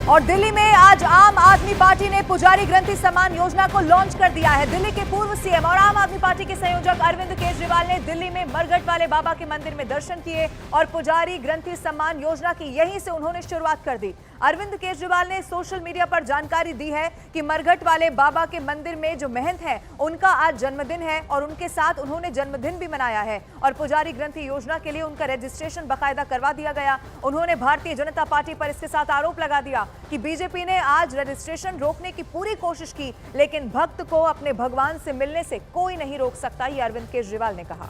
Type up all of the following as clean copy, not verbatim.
और दिल्ली में आज आम आदमी पार्टी ने पुजारी ग्रंथि सम्मान योजना को लॉन्च कर दिया है। दिल्ली के पूर्व सीएम और आम आदमी पार्टी के संयोजक अरविंद केजरीवाल ने दिल्ली में मरघट वाले बाबा के मंदिर में दर्शन किए और पुजारी ग्रंथि सम्मान योजना की यहीं से उन्होंने शुरुआत कर दी। अरविंद केजरीवाल ने सोशल मीडिया पर जानकारी दी है कि मरघट वाले बाबा के मंदिर में जो महंत है उनका आज जन्मदिन है और उनके साथ उन्होंने जन्मदिन भी मनाया है और पुजारी ग्रंथि योजना के लिए उनका रजिस्ट्रेशन बाकायदा करवा दिया गया। उन्होंने भारतीय जनता पार्टी पर इसके साथ आरोप लगा दिया कि बीजेपी ने आज रजिस्ट्रेशन रोकने की पूरी कोशिश की, लेकिन भक्त को अपने भगवान से मिलने से कोई नहीं रोक सकता, ये अरविंद केजरीवाल ने कहा।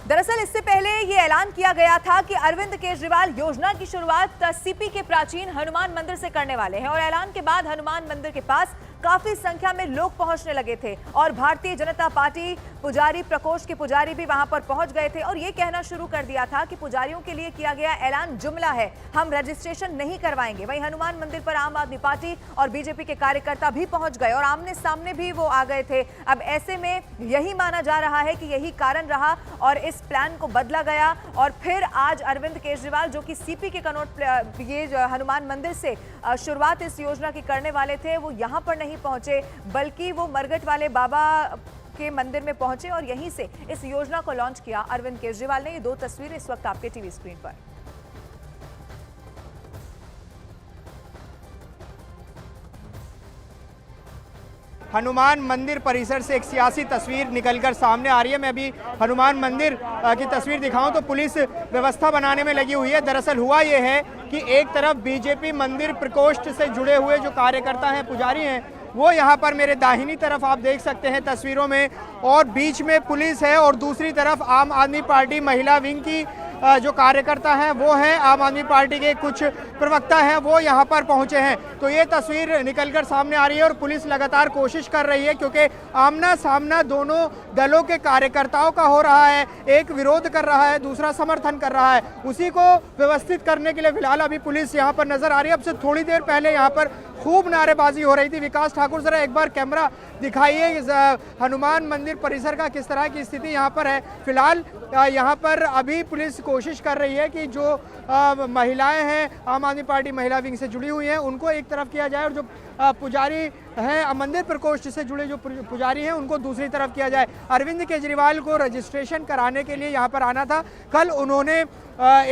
दरअसल इससे पहले यह ऐलान किया गया था कि अरविंद केजरीवाल योजना की शुरुआत सीपी के प्राचीन हनुमान मंदिर से करने वाले हैं और ऐलान के बाद हनुमान मंदिर के पास काफी संख्या में लोग पहुंचने लगे थे और भारतीय जनता पार्टी पुजारी प्रकोष्ठ के पुजारी भी वहां पर पहुंच गए थे और ये कहना शुरू कर दिया था कि पुजारियों के लिए किया गया ऐलान जुमला है, हम रजिस्ट्रेशन नहीं करवाएंगे। वहीं हनुमान मंदिर पर आम आदमी पार्टी और बीजेपी के कार्यकर्ता भी पहुंच गए और आमने सामने भी वो आ गए थे। अब ऐसे में यही माना जा रहा है कि यही कारण रहा और इस प्लान को बदला गया और फिर आज अरविंद केजरीवाल जो कि सीपी के कनॉट ये हनुमान मंदिर से शुरुआत इस योजना की करने वाले थे, वो यहाँ पर नहीं पहुंचे बल्कि वो मरघट वाले बाबा के मंदिर में पहुंचे और यहीं से इस योजना को लॉन्च किया अरविंद केजरीवाल ने। ये दो तस्वीरें इस वक्त आपके टीवी स्क्रीन पर। हनुमान मंदिर परिसर से एक सियासी तस्वीर निकलकर सामने आ रही है। मैं अभी हनुमान मंदिर की तस्वीर दिखाऊं तो पुलिस व्यवस्था बनाने में लगी हुई है। दरअसल हुआ ये है कि एक तरफ बीजेपी मंदिर प्रकोष्ठ से जुड़े हुए जो कार्यकर्ता हैं, पुजारी हैं, वो यहाँ पर मेरे दाहिनी तरफ आप देख सकते हैं तस्वीरों में, और बीच में पुलिस है और दूसरी तरफ आम आदमी पार्टी महिला विंग की जो कार्यकर्ता हैं वो हैं, आम आदमी पार्टी के कुछ प्रवक्ता हैं वो यहाँ पर पहुँचे हैं। तो ये तस्वीर निकलकर सामने आ रही है और पुलिस लगातार कोशिश कर रही है क्योंकि आमना सामना दोनों दलों के कार्यकर्ताओं का हो रहा है। एक विरोध कर रहा है, दूसरा समर्थन कर रहा है। उसी को व्यवस्थित करने के लिए फिलहाल अभी पुलिस यहाँ पर नजर आ रही है। अब से थोड़ी देर पहले यहाँ पर खूब नारेबाजी हो रही थी। विकास ठाकुर जरा एक बार कैमरा दिखाइए हनुमान मंदिर परिसर का किस तरह की स्थिति यहाँ पर है। फिलहाल यहाँ पर अभी पुलिस कोशिश कर रही है कि जो महिलाएं हैं आम आदमी पार्टी महिला विंग से जुड़ी हुई हैं उनको एक तरफ किया जाए और जो पुजारी हैं मंदिर प्रकोष्ठ से जुड़े जो पुजारी हैं उनको दूसरी तरफ किया जाए। अरविंद केजरीवाल को रजिस्ट्रेशन कराने के लिए यहाँ पर आना था। कल उन्होंने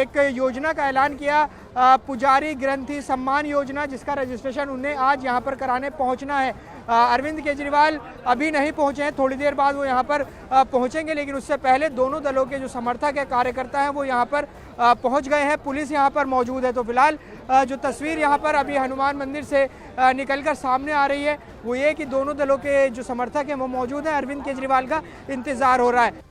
एक योजना का ऐलान किया, पुजारी ग्रंथि सम्मान योजना, जिसका रजिस्ट्रेशन उन्हें आज यहाँ पर कराने पहुँचना है। अरविंद केजरीवाल अभी नहीं पहुँचे हैं, थोड़ी देर बाद वो यहाँ पर पहुँचेंगे, लेकिन उससे पहले दोनों दलों के जो समर्थक है, कार्यकर्ता हैं, वो यहाँ पर पहुँच गए हैं। पुलिस यहाँ पर मौजूद है। तो फिलहाल जो तस्वीर यहाँ पर अभी हनुमान मंदिर से निकलकर सामने आ रही है वो ये कि दोनों दलों के जो समर्थक हैं वो मौजूद हैं। अरविंद केजरीवाल का इंतजार हो रहा है।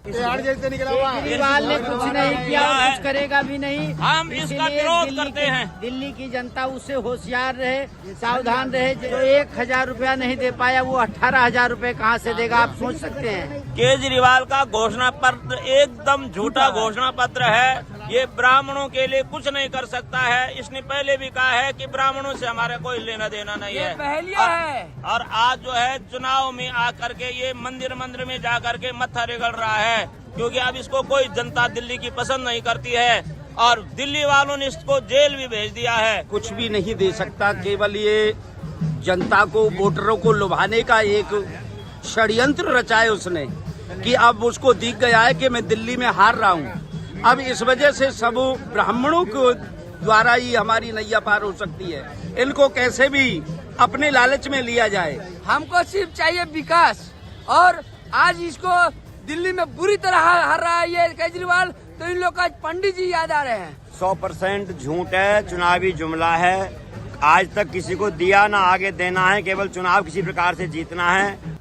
केजरीवाल ने कुछ नहीं किया, कुछ करेगा भी नहीं। हम इसका विरोध करते हैं। दिल्ली की जनता उससे होशियार रहे, सावधान रहे। जो 1000 रुपया नहीं दे पाया वो 18,000 रुपए कहाँ से देगा, आप सोच सकते हैं। केजरीवाल का घोषणा पत्र एकदम झूठा घोषणा पत्र है। ये ब्राह्मणों के लिए कुछ नहीं कर सकता है। इसने पहले भी कहा है कि ब्राह्मणों से हमारा कोई लेना देना नहीं है। पहलिया है। और आज जो है चुनाव में आकर के ये मंदिर में जाकर के मत्था रगड़ रहा है क्योंकि अब इसको कोई जनता दिल्ली की पसंद नहीं करती है और दिल्ली वालों ने इसको जेल भी भेज दिया है। कुछ भी नहीं दे सकता, केवल ये जनता को, वोटरों को लुभाने का एक षड्यंत्र रचा है उसने कि अब उसको दिख गया है कि मैं दिल्ली में हार रहा हूँ। अब इस वजह से सब ब्राह्मणों को द्वारा ही हमारी नैया पार हो सकती है। इनको कैसे भी अपने लालच में लिया जाए। हमको सिर्फ चाहिए विकास, और आज इसको दिल्ली में बुरी तरह हार रहा है ये केजरीवाल, तो इन लोग का पंडित जी याद आ रहे हैं। 100% झूठ है, चुनावी जुमला है। आज तक किसी को दिया ना आगे देना है, केवल चुनाव किसी प्रकार से जीतना है।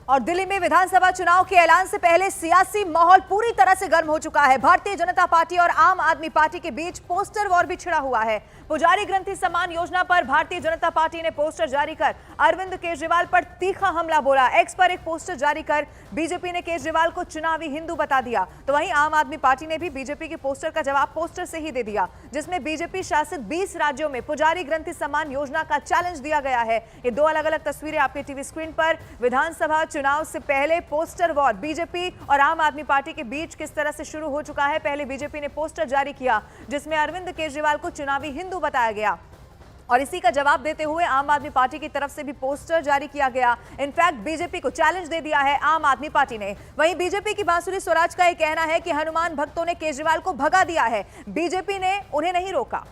और दिल्ली में विधानसभा चुनाव के ऐलान से पहले सियासी माहौल पूरी तरह से गर्म हो चुका है। भारतीय जनता पार्टी और आम आदमी पार्टी के बीच पोस्टर वॉर भी छिड़ा हुआ है। पुजारी ग्रंथि सम्मान योजना पर भारतीय जनता पार्टी ने पोस्टर जारी कर अरविंद केजरीवाल पर तीखा हमला बोला। एक्स पर एक पोस्टर जारी कर बीजेपी ने केजरीवाल को चुनावी हिंदू बता दिया, तो वहीं आम आदमी पार्टी ने भी बीजेपी के पोस्टर का जवाब पोस्टर से ही दे दिया, जिसमें बीजेपी शासित 20 राज्यों में पुजारी ग्रंथि सम्मान योजना का चैलेंज दिया गया है। ये दो अलग अलग तस्वीरें आपके टीवी स्क्रीन पर। विधानसभा चुनाव से पहले पोस्टर वॉर बीजेपी और आम आदमी पार्टी के बीच किस तरह से शुरू हो चुका है। पहले बीजेपी ने पोस्टर जारी किया जिसमें अरविंद केजरीवाल को चुनावी हिंदू बताया गया और इसी का जवाब देते हुए आम आदमी पार्टी की तरफ से भी पोस्टर जारी किया गया। इनफैक्ट बीजेपी को चैलेंज दे दिया है आम आदमी पार्टी ने। वहीं बीजेपी की बांसुरी स्वराज का यह कहना है कि हनुमान भक्तों ने केजरीवाल को भगा दिया है, बीजेपी ने उन्हें नहीं रोका।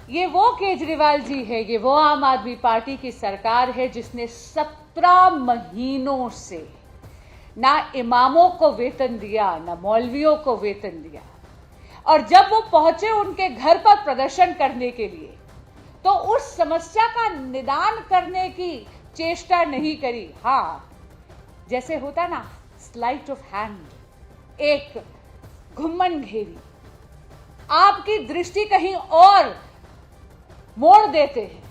ये वो केजरीवाल जी है, ये वो आम आदमी पार्टी की सरकार है जिसने 17 महीनों से ना इमामों को वेतन दिया, ना मौलवियों को वेतन दिया, और जब वो पहुंचे उनके घर पर प्रदर्शन करने के लिए तो उस समस्या का निदान करने की चेष्टा नहीं करी। हाँ, जैसे होता ना स्लाइट ऑफ हैंड, एक घुम्मन घेरी, आपकी दृष्टि कहीं और मोड़ देते हैं।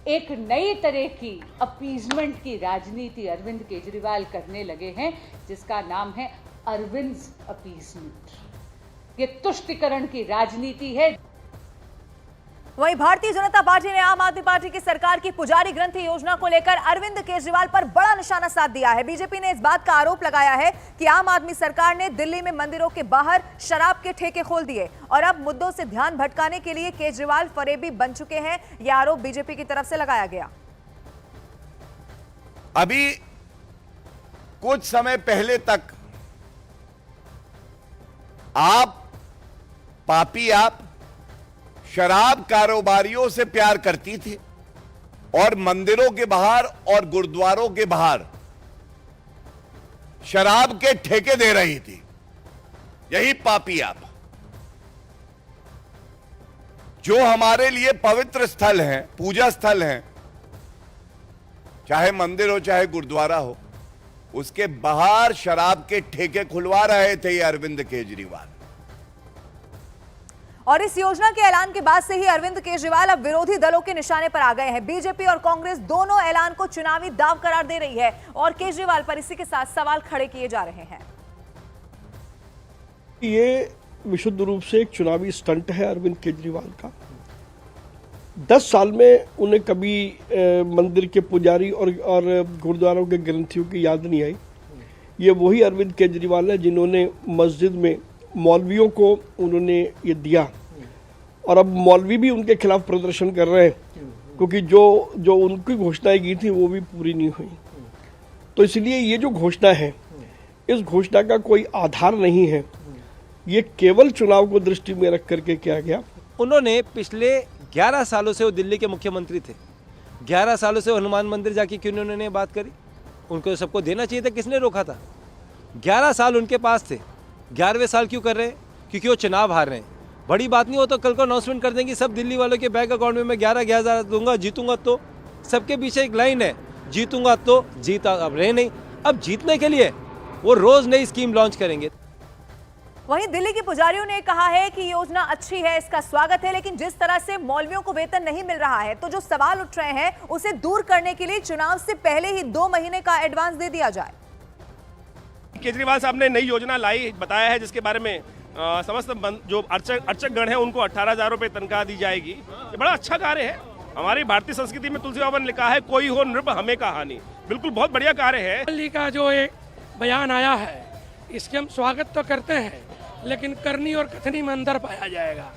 एक नई तरह की अपीजमेंट की राजनीति अरविंद केजरीवाल करने लगे हैं जिसका नाम है अरविंद अपीजमेंट। ये तुष्टिकरण की राजनीति है। वहीं भारतीय जनता पार्टी ने आम आदमी पार्टी की सरकार की पुजारी ग्रंथि योजना को लेकर अरविंद केजरीवाल पर बड़ा निशाना साध दिया है। बीजेपी ने इस बात का आरोप लगाया है कि आम आदमी सरकार ने दिल्ली में मंदिरों के बाहर शराब के ठेके खोल दिए और अब मुद्दों से ध्यान भटकाने के लिए केजरीवाल फरेबी बन चुके हैं। यह आरोप बीजेपी की तरफ से लगाया गया। अभी कुछ समय पहले तक आप शराब कारोबारियों से प्यार करती थी और मंदिरों के बाहर और गुरुद्वारों के बाहर शराब के ठेके दे रही थी। यही पापी आप, जो हमारे लिए पवित्र स्थल हैं, पूजा स्थल हैं, चाहे मंदिर हो चाहे गुरुद्वारा हो, उसके बाहर शराब के ठेके खुलवा रहे थे ये अरविंद केजरीवाल। और इस योजना के ऐलान के बाद से ही अरविंद केजरीवाल अब विरोधी दलों के निशाने पर आ गए हैं। बीजेपी और कांग्रेस दोनों ऐलान को चुनावी दांव करार दे रही है और केजरीवाल पर इसी के साथ सवाल खड़े किए जा रहे हैं। ये विशुद्ध रूप से एक चुनावी स्टंट है अरविंद केजरीवाल का। 10 साल में उन्हें कभी मंदिर के पुजारी और गुरुद्वारों के ग्रंथियों की याद नहीं आई। ये वही अरविंद केजरीवाल है जिन्होंने मस्जिद में मौलवियों को उन्होंने ये दिया और अब मौलवी भी उनके खिलाफ प्रदर्शन कर रहे हैं क्योंकि जो उनकी घोषणाएं की थी वो भी पूरी नहीं हुई। तो इसलिए ये जो घोषणा है, इस घोषणा का कोई आधार नहीं है, ये केवल चुनाव को दृष्टि में रख करके किया गया। उन्होंने पिछले 11 सालों से वो दिल्ली के मुख्यमंत्री थे, 11 सालों से हनुमान मंदिर जाके क्यों नहीं उन्होंने बात करी? उनको सबको देना चाहिए था, किसने रोका था? 11 साल उनके पास थे, 11वें साल क्यों कर रहे हैं? क्योंकि वो चुनाव हार रहे हैं। बड़ी बात नहीं हो तो कल को अनाउंसमेंट कर देंगे सब दिल्ली वालों के बैंक अकाउंट में मैं 11,000 दूंगा, जीतूंगा तो। सबके पीछे एक लाइन है, जीतूंगा तो जीता। अब रहे नहीं, अब जीतने के लिए वो रोज नई स्कीम लॉन्च करेंगे। वहीं दिल्ली के पुजारियों ने कहा है कि योजना अच्छी है, इसका स्वागत है, लेकिन जिस तरह से मौलवियों को वेतन नहीं मिल रहा है तो जो सवाल उठ रहे हैं उसे दूर करने के लिए चुनाव से पहले ही 2 महीने का एडवांस दे दिया जाए। केजरीवाल साहब ने नई योजना लाई, बताया है, जिसके बारे में समस्त जो अर्चक गण है उनको 18,000 रुपये तनख्वाह दी जाएगी। ये बड़ा अच्छा कार्य है। हमारी भारतीय संस्कृति में तुलसी बाबा ने लिखा है, कोई हो नृप हमें कहानी। बिल्कुल बहुत बढ़िया कार्य है। दिल्ली का जो एक बयान आया है इसके हम स्वागत तो करते हैं, लेकिन करनी और कथनी में अंदर पाया जाएगा।